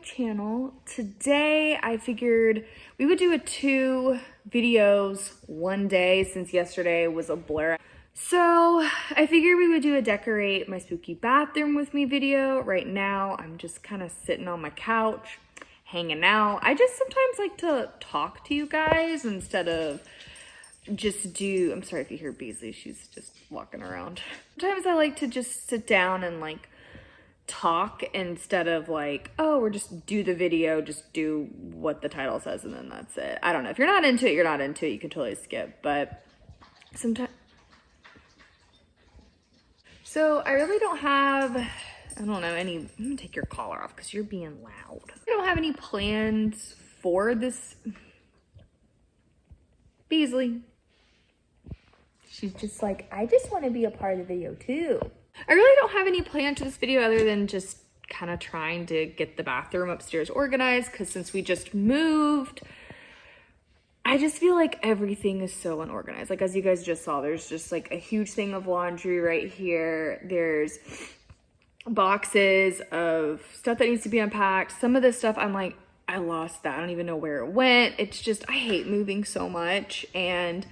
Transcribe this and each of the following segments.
channel. Today I figured we would do 2 videos one day since yesterday was a blur. So I figured we would do a decorate my spooky bathroom with me video. Right now I'm just kind of sitting on my couch, hanging out. I just sometimes like to talk to you guys instead of just do, I'm sorry if you hear Beasley, she's just walking around. Sometimes I like to just sit down and like talk instead of like, oh, we're just do the video, just do what the title says and then that's it. I don't know. If you're not into it, you're not into it. You can totally skip, but sometimes. So I really don't have, I don't know, any, I'm gonna take your collar off because you're being loud. I don't have any plans for this. Beasley. She's just like, I just want to be a part of the video too. I really don't have any plans for this video other than just kind of trying to get the bathroom upstairs organized because since we just moved, I just feel like everything is so unorganized. Like as you guys just saw, there's just like a huge thing of laundry right here. There's boxes of stuff that needs to be unpacked. Some of this stuff I'm like, I lost that. I don't even know where it went. It's just, I hate moving so much. And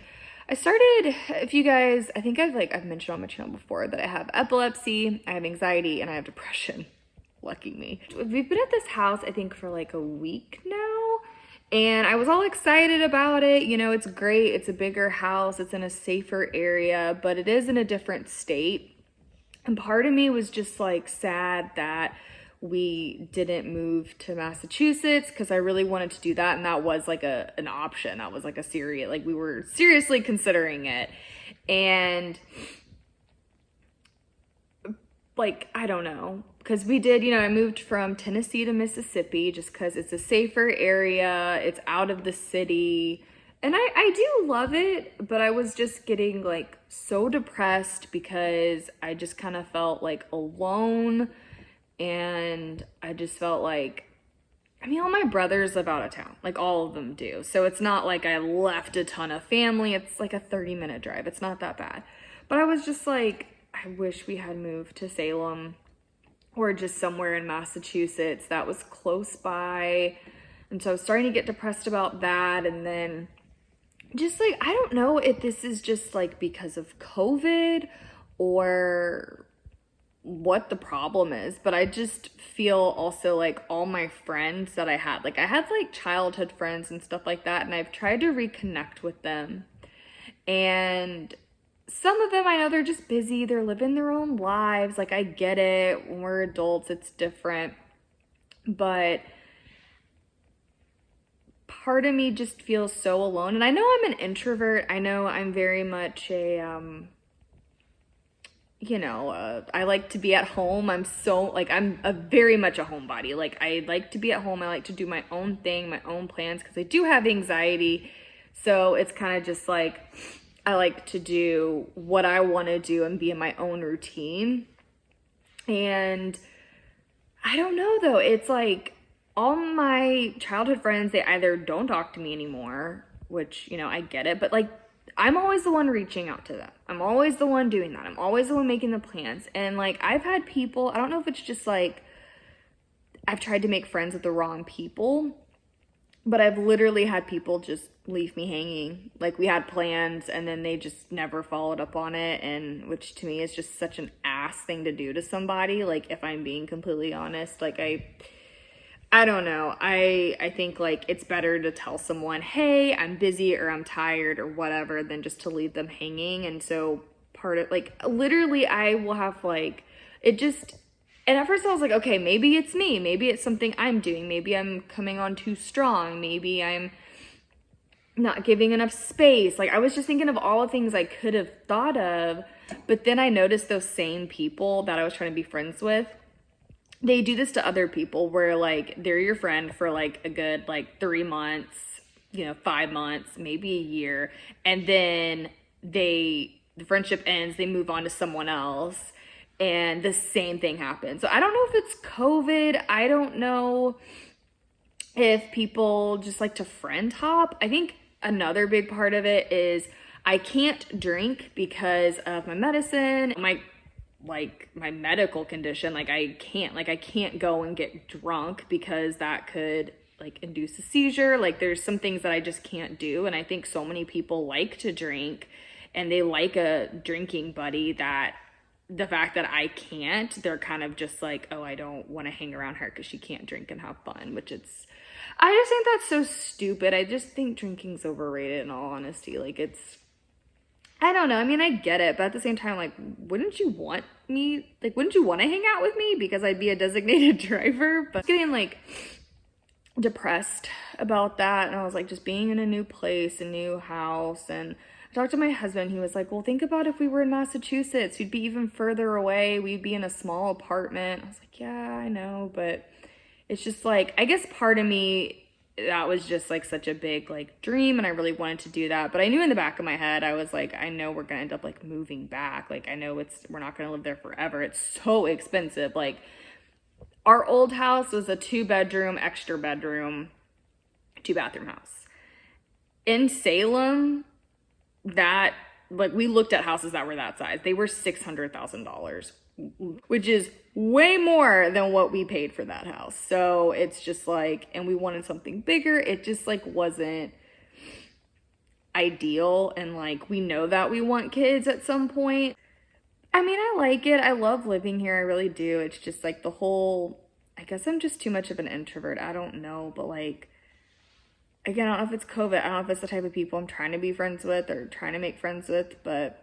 I started, if you guys, I think I've mentioned on my channel before that I have epilepsy, I have anxiety, and I have depression. Lucky me. We've been at this house, I think, for like a week now, and I was all excited about it. You know, it's great. It's a bigger house. It's in a safer area, but it is in a different state. And part of me was just like sad that we didn't move to Massachusetts because I really wanted to do that, and that was like an option. That was like a serious, like we were seriously considering it. And like, I don't know, because we did, you know, I moved from Tennessee to Mississippi just because it's a safer area, it's out of the city, and I do love it, but I was just getting like so depressed because I just kind of felt like alone. And I just felt like, I mean, all my brothers live out of town, like all of them do. So it's not like I left a ton of family. It's like a 30-minute drive. It's not that bad. But I was just like, I wish we had moved to Salem or just somewhere in Massachusetts that was close by. And so I was starting to get depressed about that. And then just like, I don't know if this is just like because of COVID or what the problem is, but I just feel also like all my friends that I had like childhood friends and stuff like that, and I've tried to reconnect with them, and some of them I know they're just busy, they're living their own lives. Like I get it, when we're adults it's different, but part of me just feels so alone. And I know I'm an introvert, I know I'm very much a you know, I like to be at home. I'm a very much a homebody. Like I like to be at home. I like to do my own thing, my own plans, because I do have anxiety. So it's kind of just like, I like to do what I want to do and be in my own routine. And I don't know though, it's like all my childhood friends, they either don't talk to me anymore, which, you know, I get it, but like, I'm always the one reaching out to them. I'm always the one doing that. I'm always the one making the plans. And like, I've had people, I don't know if it's just like, I've tried to make friends with the wrong people, but I've literally had people just leave me hanging. Like we had plans and then they just never followed up on it. And which to me is just such an ass thing to do to somebody. Like if I'm being completely honest, like I don't know. I think like it's better to tell someone, hey, I'm busy or I'm tired or whatever, than just to leave them hanging. And so part of like, literally I will have like, it just, and at first I was like, okay, maybe it's me. Maybe it's something I'm doing. Maybe I'm coming on too strong. Maybe I'm not giving enough space. Like I was just thinking of all the things I could have thought of. But then I noticed those same people that I was trying to be friends with, they do this to other people where like they're your friend for like a good like 3 months, you know, 5 months, maybe a year, and then the friendship ends, they move on to someone else, and the same thing happens. So I don't know if it's COVID, I don't know if people just like to friend hop. I think another big part of it is I can't drink because of my medicine. My like my medical condition. Like I can't go and get drunk because that could like induce a seizure. Like there's some things that I just can't do. And I think so many people like to drink and they like a drinking buddy, that the fact that I can't, they're kind of just like, oh, I don't want to hang around her because she can't drink and have fun, which I just think that's so stupid. I just think drinking's overrated in all honesty. Like I don't know. I mean, I get it, but at the same time, like, wouldn't you want to hang out with me because I'd be a designated driver? But getting like depressed about that, and I was like, just being in a new place, a new house, and I talked to my husband. He was like, well, think about if we were in Massachusetts, we'd be even further away. We'd be in a small apartment. I was like, yeah, I know, but it's just like, I guess part of me, that was just like such a big like dream and I really wanted to do that. But I knew in the back of my head, I was like, I know we're gonna end up like moving back. Like I know we're not gonna live there forever. It's so expensive. Like our old house was a 2-bedroom, extra bedroom, 2-bathroom house. In Salem, that like we looked at houses that were that size. They were $600,000, which is way more than what we paid for that house. So it's just like, and we wanted something bigger. It just like wasn't ideal. And like, we know that we want kids at some point. I mean, I like it. I love living here. I really do. It's just like the whole, I guess I'm just too much of an introvert. I don't know. But like, again, I don't know if it's COVID. I don't know if it's the type of people I'm trying to be friends with or trying to make friends with, but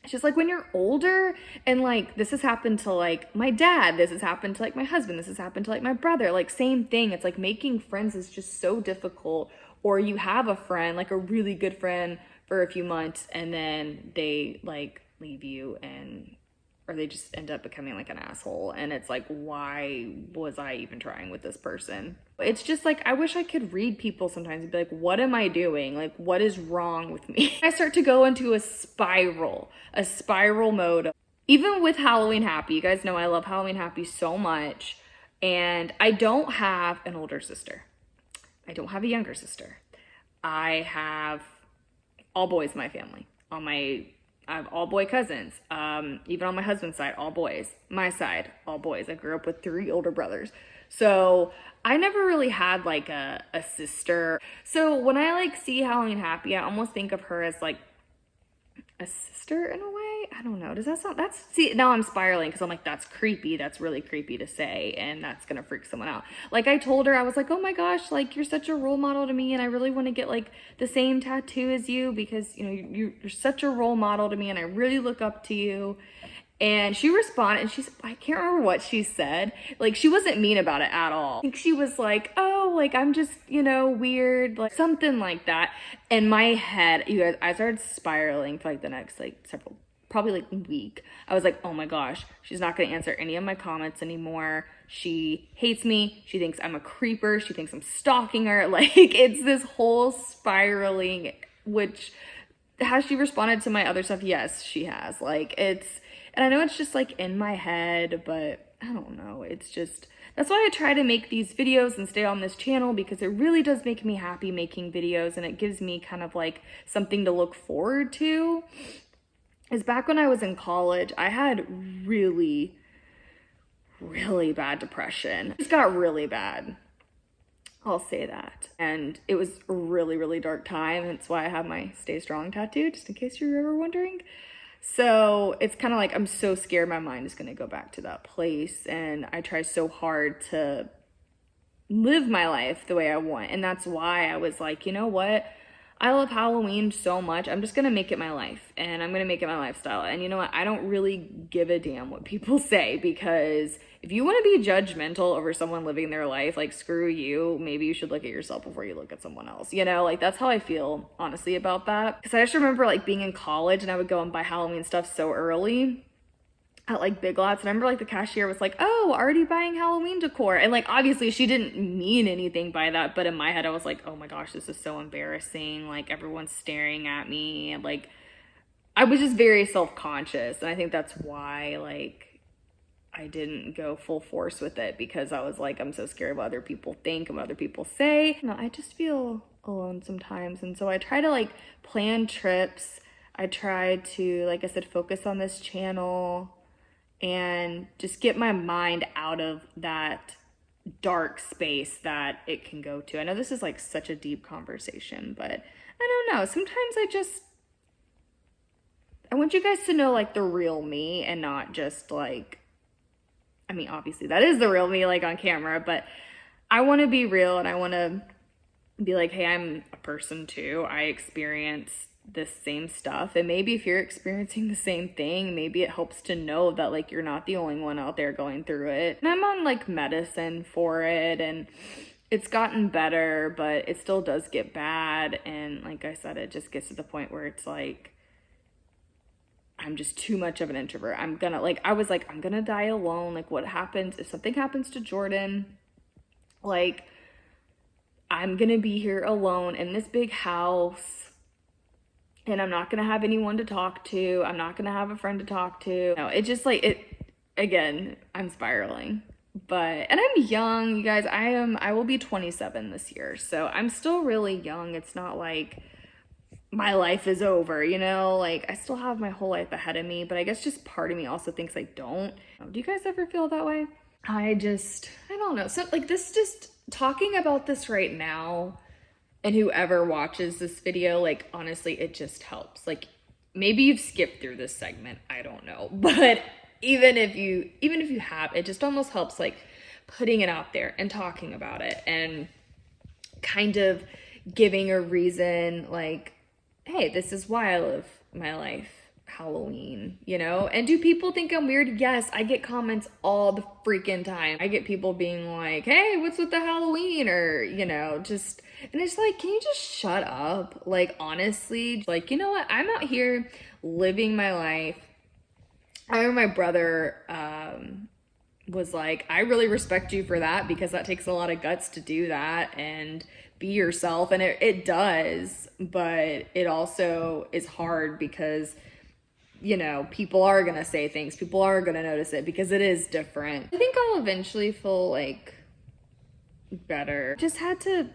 it's just like when you're older and like this has happened to like my dad, this has happened to like my husband, this has happened to like my brother, like same thing. It's like making friends is just so difficult. Or you have a friend, like a really good friend for a few months and then they like leave you or they just end up becoming like an asshole. And it's like, why was I even trying with this person? It's just like, I wish I could read people sometimes and be like, what am I doing? Like, what is wrong with me? I start to go into a spiral mode. Even with Halloween Happy, you guys know I love Halloween Happy so much. And I don't have an older sister. I don't have a younger sister. I have all boys in my family. I have all boy cousins. Even on my husband's side, all boys. My side, all boys. I grew up with 3 older brothers. So I never really had like a sister. So when I like see Halloween Happy, I almost think of her as like a sister in a way. I don't know. Does that sound, see, now I'm spiraling because I'm like, that's creepy. That's really creepy to say. And that's going to freak someone out. Like I told her, I was like, oh my gosh, like you're such a role model to me. And I really want to get like the same tattoo as you because, you know, you're such a role model to me and I really look up to you. And she responded and I can't remember what she said. Like she wasn't mean about it at all. I think she was like, oh, like I'm just, you know, weird, like something like that. In my head, you guys, I started spiraling for like the next like probably like week. I was like, oh my gosh, she's not gonna answer any of my comments anymore. She hates me. She thinks I'm a creeper. She thinks I'm stalking her. Like it's this whole spiraling, which has she responded to my other stuff? Yes, she has. Like and I know it's just like in my head, but I don't know. It's just, that's why I try to make these videos and stay on this channel because it really does make me happy making videos and it gives me kind of like something to look forward to. Is back when I was in college, I had really, really bad depression. It just got really bad. I'll say that. And it was a really, really dark time. That's why I have my Stay Strong tattoo, just in case you're ever wondering. So it's kind of like I'm so scared my mind is going to go back to that place. And I try so hard to live my life the way I want. And that's why I was like, you know what? I love Halloween so much. I'm just going to make it my life. And I'm going to make it my lifestyle. And you know what? I don't really give a damn what people say because if you want to be judgmental over someone living their life, like screw you. Maybe you should look at yourself before you look at someone else. You know, like that's how I feel honestly about that. Because I just remember like being in college and I would go and buy Halloween stuff so early at like Big Lots. And I remember like the cashier was like, oh, already buying Halloween decor. And like obviously she didn't mean anything by that. But in my head I was like, oh my gosh, this is so embarrassing. Like everyone's staring at me. And like I was just very self-conscious. And I think that's why like I didn't go full force with it because I was like, I'm so scared of what other people think and what other people say. No, I just feel alone sometimes. And so I try to like plan trips. I try to, like I said, focus on this channel. and just get my mind out of that dark space that it can go to. I know this is like such a deep conversation, but I don't know. Sometimes I want you guys to know like the real me and not just like, I mean, obviously that is the real me like on camera, but I want to be real and I want to be like, hey, I'm a person too. I experience this same stuff. And maybe if you're experiencing the same thing, maybe it helps to know that like you're not the only one out there going through it. And I'm on like medicine for it and it's gotten better, but it still does get bad. And like I said, it just gets to the point where it's like, I'm just too much of an introvert. I was like, I'm gonna die alone. Like, what happens if something happens to Jordan? Like, I'm gonna be here alone in this big house and I'm not gonna have anyone to talk to. I'm not gonna have a friend to talk to. No, it just like, again, I'm spiraling. And I'm young, you guys. I will be 27 this year. So I'm still really young. It's not like my life is over, you know, like I still have my whole life ahead of me, but I guess just part of me also thinks I don't. Do you guys ever feel that way? I don't know. So like this, just talking about this right now and whoever watches this video, like honestly, it just helps. Like maybe you've skipped through this segment, I don't know, but even if you have, it just almost helps like putting it out there and talking about it and kind of giving a reason like, hey, this is why I live my life Halloween, you know? And do people think I'm weird? Yes, I get comments all the freaking time. I get people being like, hey, what's with the Halloween? Or, you know, just, and it's like, can you just shut up? Like, honestly, like, you know what? I'm out here living my life. I remember my brother was like, I really respect you for that because that takes a lot of guts to do that and be yourself. And it does, but it also is hard because, you know, people are going to say things. People are going to notice it because it is different. I think I'll eventually feel like better. Just had to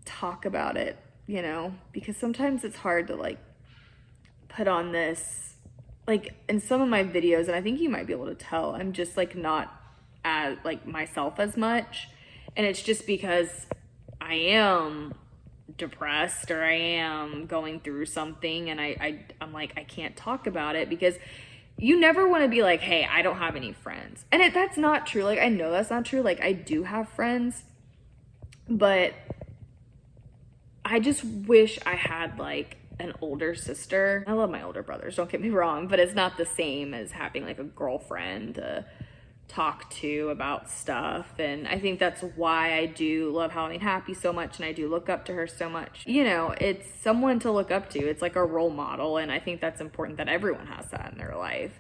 talk about it, you know, because sometimes it's hard to like put on this, like in some of my videos, and I think you might be able to tell, I'm just like not as like myself as much. And it's just because I am depressed or I am going through something and I'm like, I can't talk about it because you never want to be like, hey, I don't have any friends. And that's not true. Like, I know that's not true. Like, I do have friends, but I just wish I had like an older sister. I love my older brothers, don't get me wrong, but it's not the same as having like a girlfriend to talk to about stuff. And I think that's why I do love Halloween Happy so much and I do look up to her so much. You know, it's someone to look up to. It's like a role model, and I think that's important that everyone has that in their life.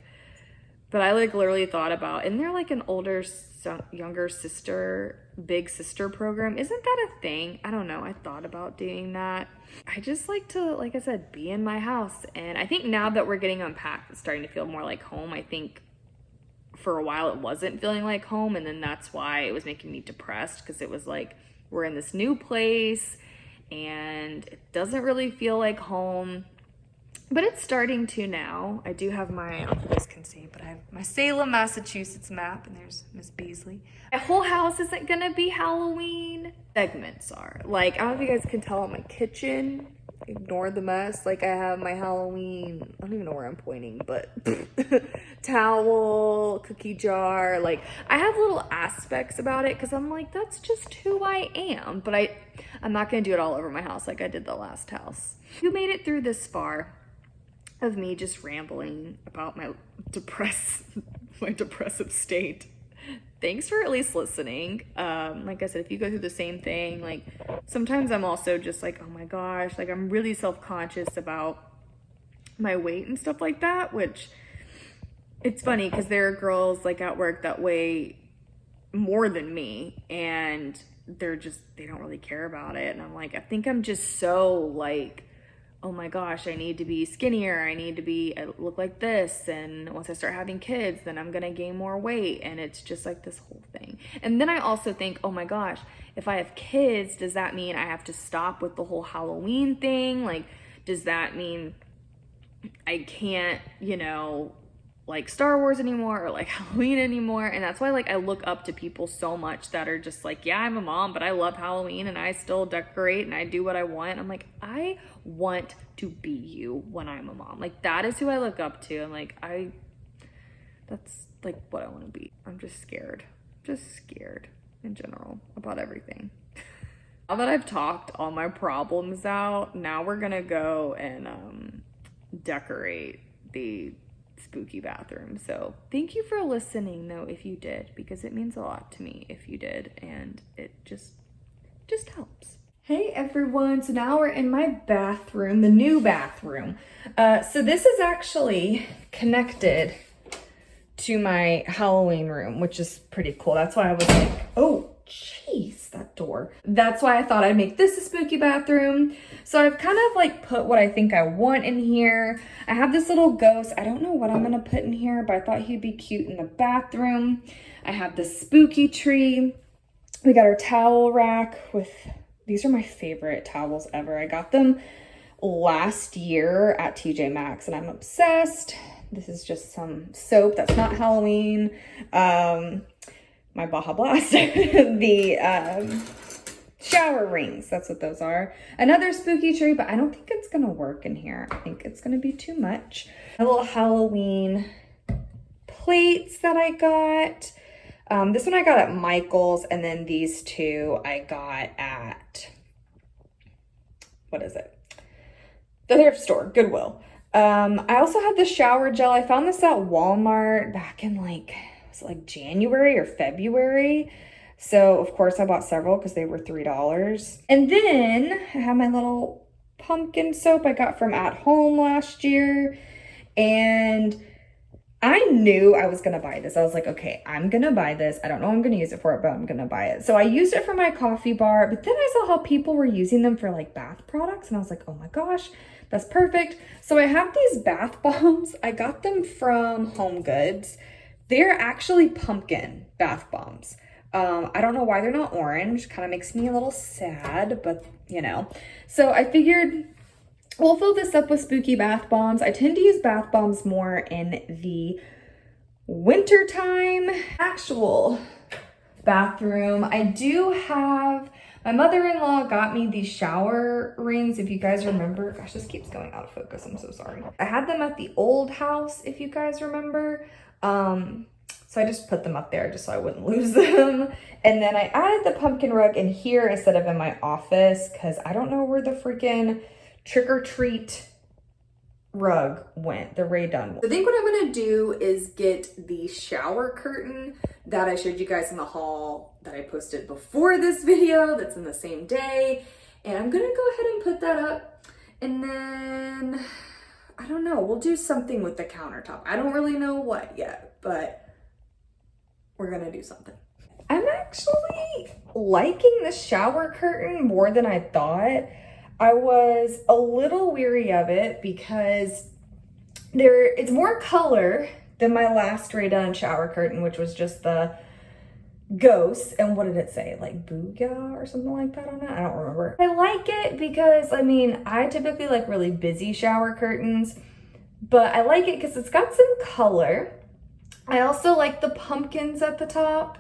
But I like literally thought about, isn't there like an older, younger sister, big sister program? Isn't that a thing? I don't know. I thought about doing that. I just like to, like I said, be in my house. And I think now that we're getting unpacked, it's starting to feel more like home. I think for a while it wasn't feeling like home, and then that's why it was making me depressed, because it was like we're in this new place and it doesn't really feel like home. But it's starting to now. I do have my, I don't know if you guys can see, but I have my Salem, Massachusetts map, and there's Miss Beasley. My whole house isn't gonna be Halloween. Segments are. Like, I don't know if you guys can tell, my kitchen, ignore the mess. Like, I have my Halloween, I don't even know where I'm pointing, but towel, cookie jar. Like, I have little aspects about it because I'm like, that's just who I am. But I'm not gonna do it all over my house like I did the last house. Who made it through this far of me just rambling about my depressive state? Thanks for at least listening. Like I said, if you go through the same thing, like sometimes I'm also just like, oh my gosh, like I'm really self-conscious about my weight and stuff like that, which it's funny because there are girls like at work that weigh more than me and they don't really care about it. And I'm like, I think I'm just so like, oh my gosh, I need to be skinnier. I need to look like this. And once I start having kids, then I'm gonna gain more weight. And it's just like this whole thing. And then I also think, oh my gosh, if I have kids, does that mean I have to stop with the whole Halloween thing? Like, does that mean I can't, you know, like Star Wars anymore or like Halloween anymore. And that's why like I look up to people so much that are just like, yeah, I'm a mom, but I love Halloween and I still decorate and I do what I want. I'm like, I want to be you when I'm a mom. Like that is who I look up to. And like that's like what I want to be. I'm just scared in general about everything. Now that I've talked all my problems out, now we're gonna go and decorate the spooky bathroom. So thank you for listening though, if you did, because it means a lot to me if you did, and it just helps. Hey everyone, so now we're in my bathroom, the new bathroom. So this is actually connected to my Halloween room, which is pretty cool. That's why I was like, oh jeez, that door. That's why I thought I'd make this a spooky bathroom. So I've kind of like put what I think I want in here. I have this little ghost. I don't know what I'm gonna put in here, but I thought he'd be cute in the bathroom. I have this spooky tree. We got our towel rack with, these are my favorite towels ever. I got them last year at TJ Maxx and I'm obsessed. This is just some soap that's not Halloween. My Baja Blast, the shower rings, that's what those are. Another spooky tree, but I don't think it's gonna work in here. I think it's gonna be too much. A little Halloween plates that I got. This one I got at Michael's, and then these two I got at, what is it? The thrift store, Goodwill. I also had the shower gel. I found this at Walmart back in like, was it like January or February? So of course I bought several because they were $3. And then I have my little pumpkin soap I got from At Home last year. And I knew I was gonna buy this. I was like, okay, I'm gonna buy this. I don't know what I'm gonna use it for, but I'm gonna buy it. So I used it for my coffee bar, but then I saw how people were using them for like bath products. And I was like, oh my gosh, that's perfect. So I have these bath bombs. I got them from Home Goods. They're actually pumpkin bath bombs. I don't know why they're not orange. Kind of makes me a little sad, but you know. So I figured we'll fill this up with spooky bath bombs. I tend to use bath bombs more in the winter time. Actual bathroom. I do have, my mother-in-law got me these shower rings, if you guys remember. Gosh, this keeps going out of focus. I'm so sorry. I had them at the old house, if you guys remember. So I just put them up there just so I wouldn't lose them. And then I added the pumpkin rug in here instead of in my office because I don't know where the freaking trick or treat rug went, the Rae Dunn one. I think what I'm gonna do is get the shower curtain that I showed you guys in the haul that I posted before this video, that's in the same day. And I'm gonna go ahead and put that up. And then, I don't know, we'll do something with the countertop. I don't really know what yet, but we're gonna do something. I'm actually liking the shower curtain more than I thought. I was a little weary of it because it's more color than my last Rae Dunn shower curtain, which was just the ghost. And what did it say? Like Booyah or something like that on it? I don't remember. I like it because, I mean, I typically like really busy shower curtains, but I like it because it's got some color. I also like the pumpkins at the top.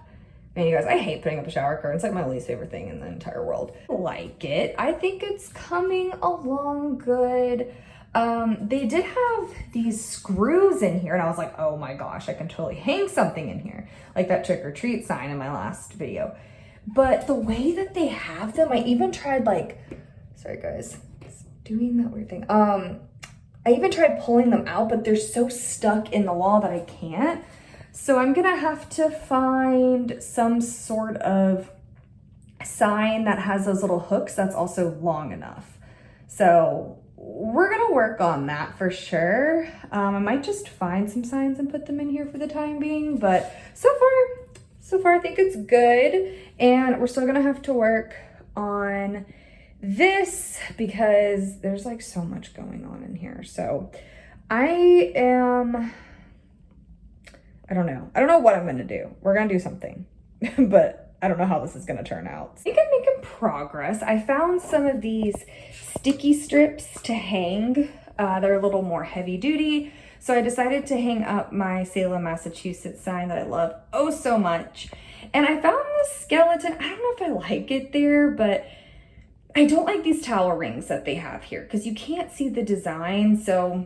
Man, you guys, I hate putting up a shower curtain. It's like my least favorite thing in the entire world. I like it. I think it's coming along good. They did have these screws in here, and I was like, oh my gosh, I can totally hang something in here. Like that trick or treat sign in my last video. But the way that they have them, I even tried like, sorry guys, it's doing that weird thing. I even tried pulling them out, but they're so stuck in the wall that I can't. So I'm gonna have to find some sort of sign that has those little hooks that's also long enough. So we're gonna work on that for sure. I might just find some signs and put them in here for the time being, but so far I think it's good. And we're still gonna have to work on this because there's like so much going on in here. So I don't know what I'm gonna do. We're gonna do something, but I don't know how this is gonna turn out. I think I'm making progress. I found some of these sticky strips to hang. They're a little more heavy duty. So I decided to hang up my Salem, Massachusetts sign that I love oh so much. And I found this skeleton. I don't know if I like it there, but I don't like these towel rings that they have here because you can't see the design. So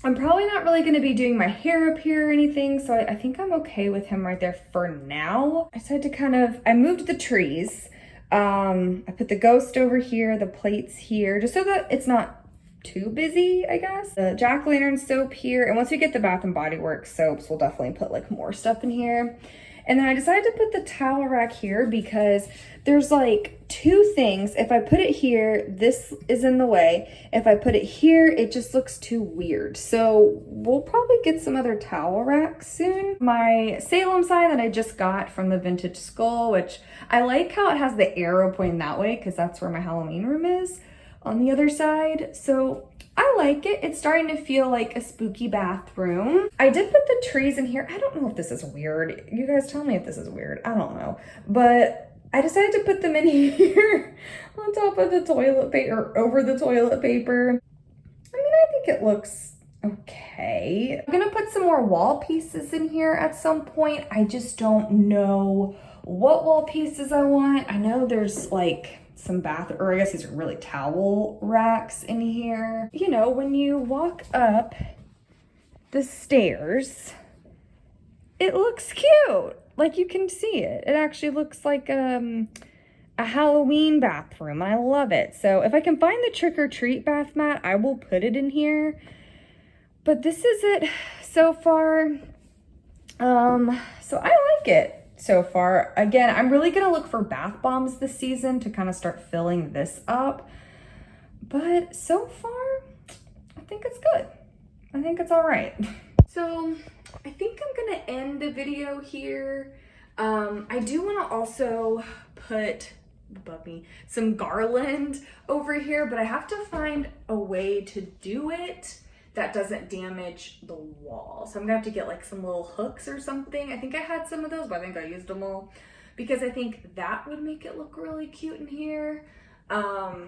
I'm probably not really going to be doing my hair up here or anything. So I think I'm okay with him right there for now. I decided to I moved the trees. I put the ghost over here, the plates here, just so that it's not too busy, I guess. The jack-o'-lantern soap here. And once we get the Bath & Body Works soaps, we'll definitely put like more stuff in here. And then I decided to put the towel rack here because there's like two things. If I put it here, this is in the way. If I put it here, it just looks too weird. So we'll probably get some other towel racks soon. My Salem sign that I just got from the Vintage Skull, which I like how it has the arrow pointing that way because that's where my Halloween room is on the other side. So I like it. It's starting to feel like a spooky bathroom. I did put the trees in here. I don't know if this is weird. You guys tell me if this is weird. I don't know. But I decided to put them in here on top of the toilet paper, or over the toilet paper. I mean, I think it looks okay. I'm gonna put some more wall pieces in here at some point. I just don't know what wall pieces I want. I know there's like some or I guess these are really towel racks in here. You know, when you walk up the stairs, it looks cute. Like you can see it. It actually looks like a Halloween bathroom. I love it. So if I can find the trick or treat bath mat, I will put it in here. But this is it so far. So I like it so far. Again, I'm really gonna look for bath bombs this season to kind of start filling this up. But so far, I think it's good. I think it's all right. So I think I'm gonna end the video here. I do wanna also put above me some garland over here, but I have to find a way to do it that doesn't damage the wall. So I'm gonna have to get like some little hooks or something. I think I had some of those, but I think I used them all because I think that would make it look really cute in here. But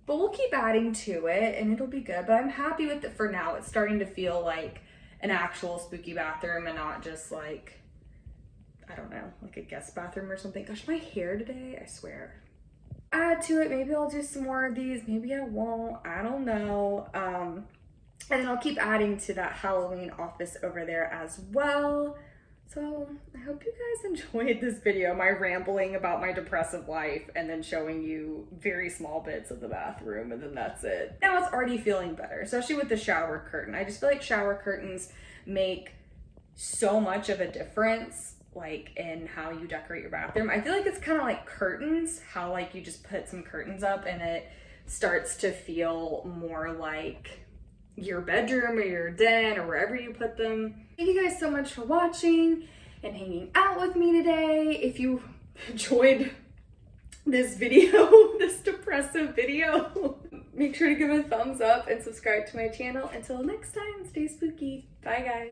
we'll keep adding to it and it'll be good, but I'm happy with it for now. It's starting to feel like an actual spooky bathroom and not just like, I don't know, like a guest bathroom or something. Gosh, my hair today, I swear. Add to it, maybe I'll do some more of these, maybe I won't, I don't know. And then I'll keep adding to that Halloween office over there as well. So I hope you guys enjoyed this video, my rambling about my depressive life and then showing you very small bits of the bathroom and then that's it. Now it's already feeling better, especially with the shower curtain. I just feel like shower curtains make so much of a difference like in how you decorate your bathroom. I feel like it's kind of like curtains, how like you just put some curtains up and it starts to feel more like your bedroom or your den or wherever you put them. Thank you guys so much for watching and hanging out with me today. If you enjoyed this video, this depressive video, make sure to give it a thumbs up and subscribe to my channel. Until next time, stay spooky. Bye guys.